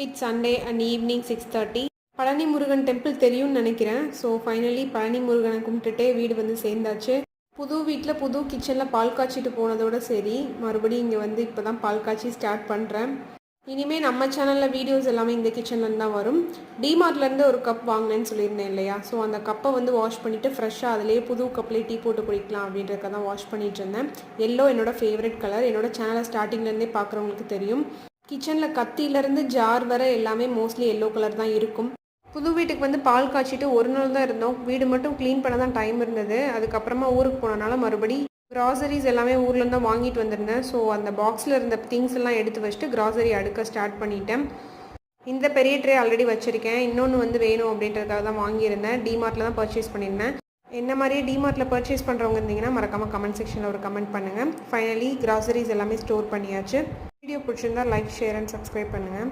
It's Sunday and evening 6:30. Palani Murugan temple தெரியும்னு நினைக்கிறேன். So finally Palani முருகனை கும்பிட்டுட்டே வீடு வந்து சேர்ந்தாச்சு. புது வீட்டில் புது கிச்சனில் பால் காய்ச்சிட்டு போனதோட சரி, மறுபடியும் இங்கே வந்து இப்போ தான் பால் காய்ச்சி ஸ்டார்ட் பண்ணுறேன். இனிமேல் நம்ம சேனலில் வீடியோஸ் எல்லாமே இந்த கிச்சன்லேருந்து தான் வரும். டிமார்ட்லேருந்து ஒரு கப் வாங்கினேன்னு சொல்லியிருந்தேன் இல்லையா? ஸோ அந்த கப்பை வந்து வாஷ் பண்ணிவிட்டு ஃப்ரெஷ்ஷாக அதிலே புது கப்லேயே டீ போட்டு குடிக்கலாம் அப்படின்றத தான் வாஷ் பண்ணிகிட்டு இருந்தேன். எல்லோ என்னோடய ஃபேவரட் கலர். என்னோடய சேனலை ஸ்டார்டிங்லேருந்தே பார்க்குறவங்களுக்கு தெரியும். கிச்சனில் கத்தியிலேருந்து ஜார் வர எல்லாமே மோஸ்ட்லி எல்லோ கலர் தான் இருக்கும். புது வீட்டுக்கு வந்து பால் காய்ச்சிட்டு ஒரு நாள் தான் இருந்தோம். வீடு மட்டும் க்ளீன் பண்ண தான் டைம் இருந்தது. அதுக்கப்புறமா ஊருக்கு போனனால மறுபடி க்ராசரிஸ் எல்லாமே ஊர்லேருந்து தான் வாங்கிட்டு வந்திருந்தேன். ஸோ அந்த பாக்ஸில் இருந்த திங்ஸ் எல்லாம் எடுத்து வச்சுட்டு க்ராசரி அடுக்க ஸ்டார்ட் பண்ணிட்டேன். இந்த பெரிய ட்ரே ஆல்ரெடி வச்சுருக்கேன். இன்னொன்று வந்து வேணும் அப்படின்றதுக்காக தான் வாங்கியிருந்தேன். டிமார்ட்டில் தான் பர்ச்சேஸ் பண்ணியிருந்தேன். என்ன மாதிரியே டிமார்ட்டில் பர்ச்சேஸ் பண்ணுறவங்க இருந்தீங்கன்னா மறக்காமல் கமெண்ட் செக்ஷனில் ஒரு கமெண்ட் பண்ணுங்கள். ஃபைனலி க்ராசரிஸ் எல்லாமே ஸ்டோர் பண்ணியாச்சு. வீடியோ பிடிச்சிருந்தா லைக், ஷேர் அண்ட் சப்ஸ்கிரைப் பண்ணுங்கள்.